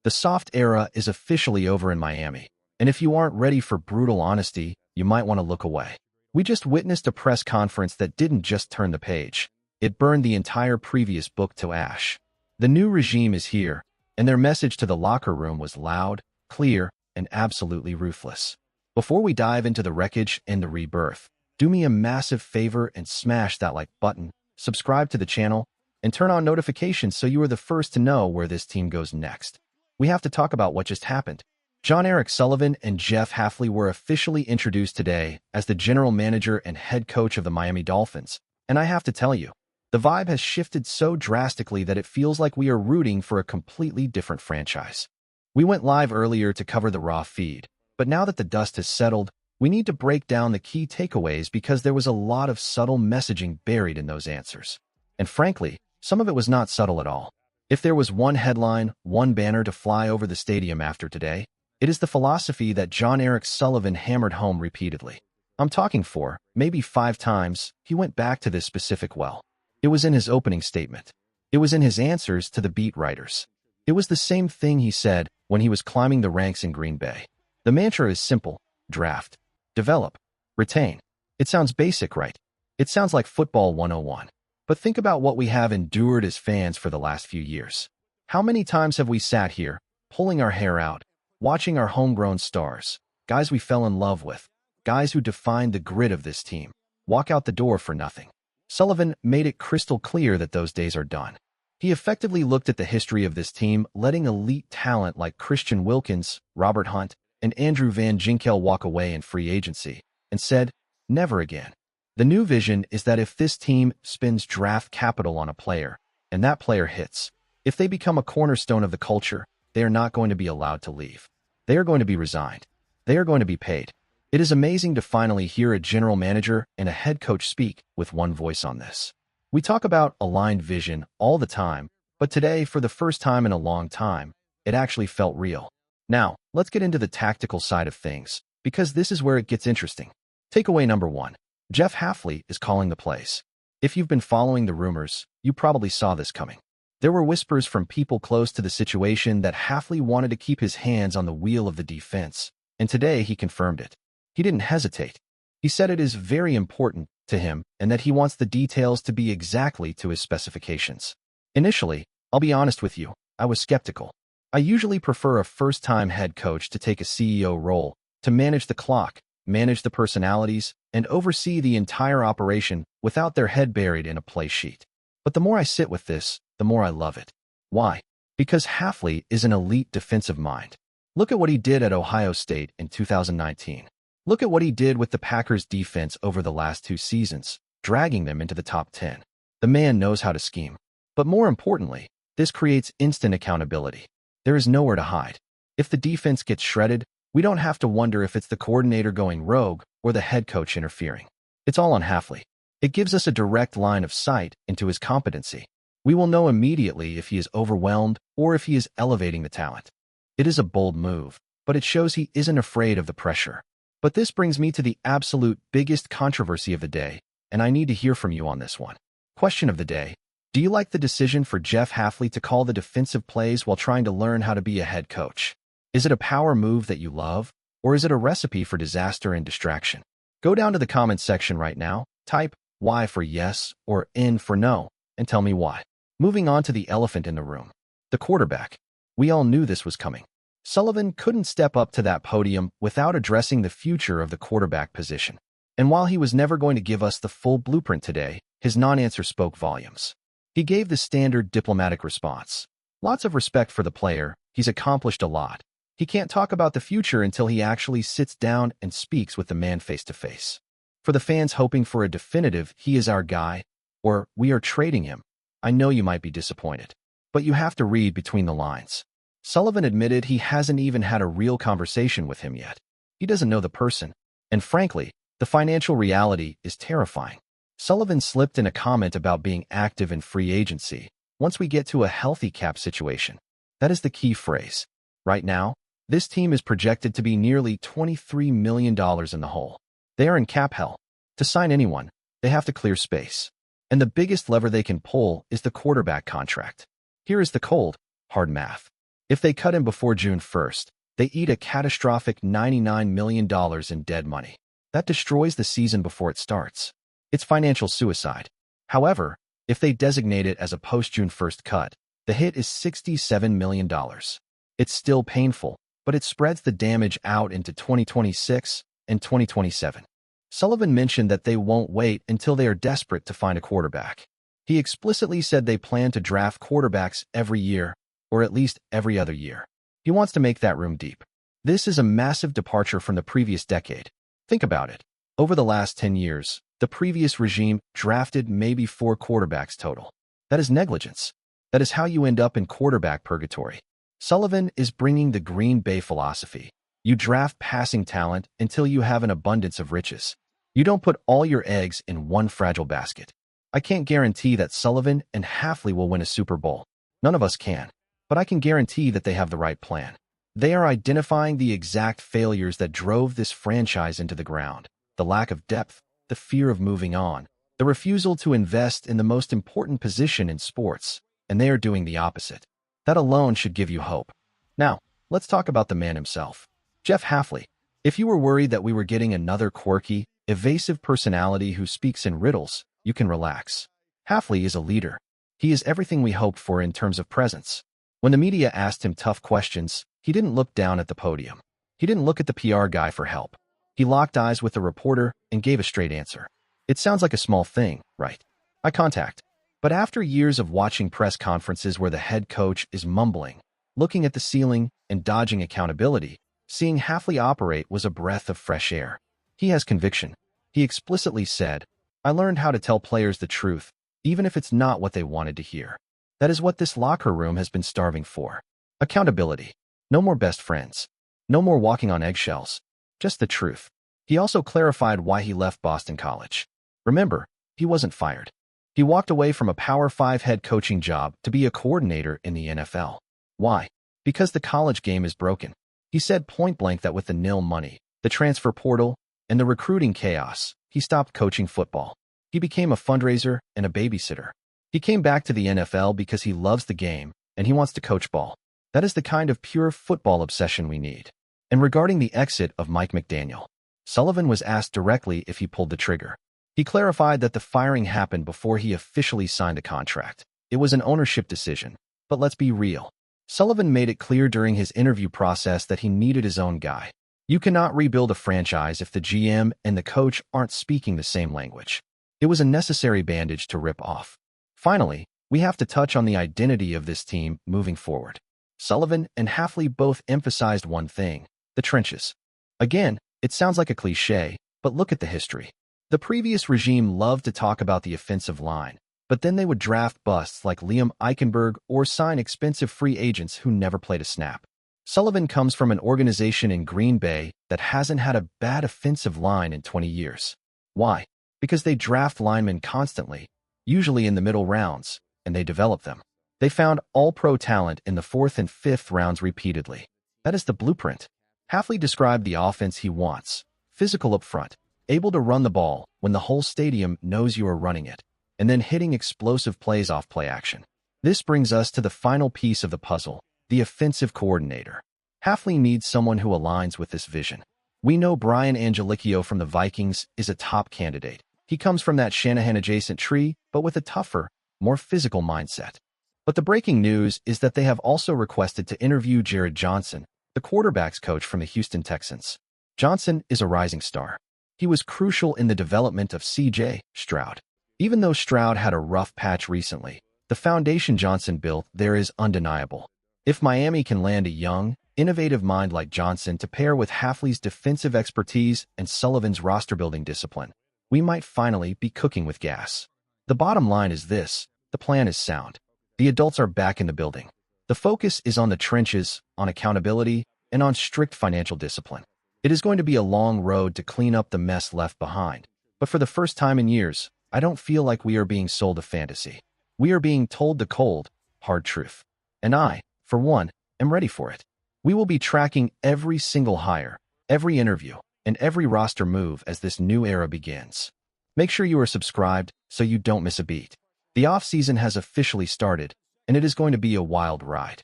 The soft era is officially over in Miami, and if you aren't ready for brutal honesty, you might want to look away. We just witnessed a press conference that didn't just turn the page. It burned the entire previous book to ash. The new regime is here, and their message to the locker room was loud, clear, and absolutely ruthless. Before we dive into the wreckage and the rebirth, do me a massive favor and smash that like button, subscribe to the channel, and turn on notifications so you are the first to know where this team goes next. We have to talk about what just happened. John Sullivan and Jeff Hafley were officially introduced today as the general manager and head coach of the Miami Dolphins, and I have to tell you, the vibe has shifted so drastically that it feels like we are rooting for a completely different franchise. We went live earlier to cover the raw feed, but now that the dust has settled, we need to break down the key takeaways because there was a lot of subtle messaging buried in those answers. And frankly, some of it was not subtle at all. If there was one headline, one banner to fly over the stadium after today, it is the philosophy that John Sullivan hammered home repeatedly. I'm talking 4, maybe 5 times, he went back to this specific well. It was in his opening statement. It was in his answers to the beat writers. It was the same thing he said when he was climbing the ranks in Green Bay. The mantra is simple: draft, develop, retain. It sounds basic, right? It sounds like football 101. But think about what we have endured as fans for the last few years. How many times have we sat here, pulling our hair out, watching our homegrown stars, guys we fell in love with, guys who defined the grit of this team, walk out the door for nothing? Sullivan made it crystal clear that those days are done. He effectively looked at the history of this team, letting elite talent like Christian Wilkins, Robert Hunt, and Andrew Van Ginkel walk away in free agency, and said, never again. The new vision is that if this team spends draft capital on a player, and that player hits, if they become a cornerstone of the culture, they are not going to be allowed to leave. They are going to be resigned. They are going to be paid. It is amazing to finally hear a general manager and a head coach speak with one voice on this. We talk about aligned vision all the time, but today, for the first time in a long time, it actually felt real. Now, let's get into the tactical side of things, because this is where it gets interesting. Takeaway number 1. Jeff Hafley is calling the plays. If you've been following the rumors, you probably saw this coming. There were whispers from people close to the situation that Hafley wanted to keep his hands on the wheel of the defense, and today he confirmed it. He didn't hesitate. He said it is very important to him and that he wants the details to be exactly to his specifications. Initially, I'll be honest with you, I was skeptical. I usually prefer a first-time head coach to take a CEO role, to manage the clock, manage the personalities, and oversee the entire operation without their head buried in a play sheet. But the more I sit with this, the more I love it. Why? Because Hafley is an elite defensive mind. Look at what he did at Ohio State in 2019. Look at what he did with the Packers' defense over the last 2 seasons, dragging them into the top 10. The man knows how to scheme. But more importantly, this creates instant accountability. There is nowhere to hide. If the defense gets shredded, we don't have to wonder if it's the coordinator going rogue or the head coach interfering. It's all on Hafley. It gives us a direct line of sight into his competency. We will know immediately if he is overwhelmed or if he is elevating the talent. It is a bold move, but it shows he isn't afraid of the pressure. But this brings me to the absolute biggest controversy of the day, and I need to hear from you on this one. Question of the day: do you like the decision for Jeff Hafley to call the defensive plays while trying to learn how to be a head coach? Is it a power move that you love, or is it a recipe for disaster and distraction? Go down to the comments section right now, type Y for yes or N for no, and tell me why. Moving on to the elephant in the room, the quarterback. We all knew this was coming. Sullivan couldn't step up to that podium without addressing the future of the quarterback position. And while he was never going to give us the full blueprint today, his non-answer spoke volumes. He gave the standard diplomatic response. Lots of respect for the player, he's accomplished a lot. He can't talk about the future until he actually sits down and speaks with the man face to face. For the fans hoping for a definitive "he is our guy" or "we are trading him," I know you might be disappointed. But you have to read between the lines. Sullivan admitted he hasn't even had a real conversation with him yet. He doesn't know the person. And frankly, the financial reality is terrifying. Sullivan slipped in a comment about being active in free agency once we get to a healthy cap situation. That is the key phrase. Right now, this team is projected to be nearly $23 million in the hole. They are in cap hell. To sign anyone, they have to clear space. And the biggest lever they can pull is the quarterback contract. Here is the cold, hard math. If they cut him before June 1st, they eat a catastrophic $99 million in dead money. That destroys the season before it starts. It's financial suicide. However, if they designate it as a post-June 1st cut, the hit is $67 million. It's still painful, but it spreads the damage out into 2026 and 2027. Sullivan mentioned that they won't wait until they are desperate to find a quarterback. He explicitly said they plan to draft quarterbacks every year, or at least every other year. He wants to make that room deep. This is a massive departure from the previous decade. Think about it. Over the last 10 years, the previous regime drafted maybe 4 quarterbacks total. That is negligence. That is how you end up in quarterback purgatory. Sullivan is bringing the Green Bay philosophy. You draft passing talent until you have an abundance of riches. You don't put all your eggs in one fragile basket. I can't guarantee that Sullivan and Hafley will win a Super Bowl. None of us can. But I can guarantee that they have the right plan. They are identifying the exact failures that drove this franchise into the ground. The lack of depth, the fear of moving on, the refusal to invest in the most important position in sports, and they are doing the opposite. That alone should give you hope. Now, let's talk about the man himself. Jeff Hafley. If you were worried that we were getting another quirky, evasive personality who speaks in riddles, you can relax. Hafley is a leader. He is everything we hoped for in terms of presence. When the media asked him tough questions, he didn't look down at the podium. He didn't look at the PR guy for help. He locked eyes with the reporter and gave a straight answer. It sounds like a small thing, right? Eye contact. But after years of watching press conferences where the head coach is mumbling, looking at the ceiling, and dodging accountability, seeing Hafley operate was a breath of fresh air. He has conviction. He explicitly said, "I learned how to tell players the truth, even if it's not what they wanted to hear." That is what this locker room has been starving for. Accountability. No more best friends. No more walking on eggshells. Just the truth. He also clarified why he left Boston College. Remember, he wasn't fired. He walked away from a Power 5 head coaching job to be a coordinator in the NFL. Why? Because the college game is broken. He said point blank that with the nil money, the transfer portal, and the recruiting chaos, he stopped coaching football. He became a fundraiser and a babysitter. He came back to the NFL because he loves the game and he wants to coach ball. That is the kind of pure football obsession we need. And regarding the exit of Mike McDaniel, Sullivan was asked directly if he pulled the trigger. He clarified that the firing happened before he officially signed the contract. It was an ownership decision. But let's be real. Sullivan made it clear during his interview process that he needed his own guy. You cannot rebuild a franchise if the GM and the coach aren't speaking the same language. It was a necessary bandage to rip off. Finally, we have to touch on the identity of this team moving forward. Sullivan and Hafley both emphasized one thing: the trenches. Again, it sounds like a cliche, but look at the history. The previous regime loved to talk about the offensive line, but then they would draft busts like Liam Eichenberg or sign expensive free agents who never played a snap. Sullivan comes from an organization in Green Bay that hasn't had a bad offensive line in 20 years. Why? Because they draft linemen constantly, usually in the middle rounds, and they develop them. They found all-pro talent in the 4th and 5th rounds repeatedly. That is the blueprint. Hafley described the offense he wants: physical up front, able to run the ball when the whole stadium knows you are running it, and then hitting explosive plays off play action. This brings us to the final piece of the puzzle: the offensive coordinator. Hafley needs someone who aligns with this vision. We know Brian Angelicchio from the Vikings is a top candidate. He comes from that Shanahan-adjacent tree, but with a tougher, more physical mindset. But the breaking news is that they have also requested to interview Jared Johnson, the quarterback's coach from the Houston Texans. Johnson is a rising star. He was crucial in the development of C.J. Stroud. Even though Stroud had a rough patch recently, the foundation Johnson built there is undeniable. If Miami can land a young, innovative mind like Johnson to pair with Hafley's defensive expertise and Sullivan's roster-building discipline, we might finally be cooking with gas. The bottom line is this: the plan is sound. The adults are back in the building. The focus is on the trenches, on accountability, and on strict financial discipline. It is going to be a long road to clean up the mess left behind. But for the first time in years, I don't feel like we are being sold a fantasy. We are being told the cold, hard truth. And I, for one, am ready for it. We will be tracking every single hire, every interview, and every roster move as this new era begins. Make sure you are subscribed so you don't miss a beat. The off-season has officially started, and it is going to be a wild ride.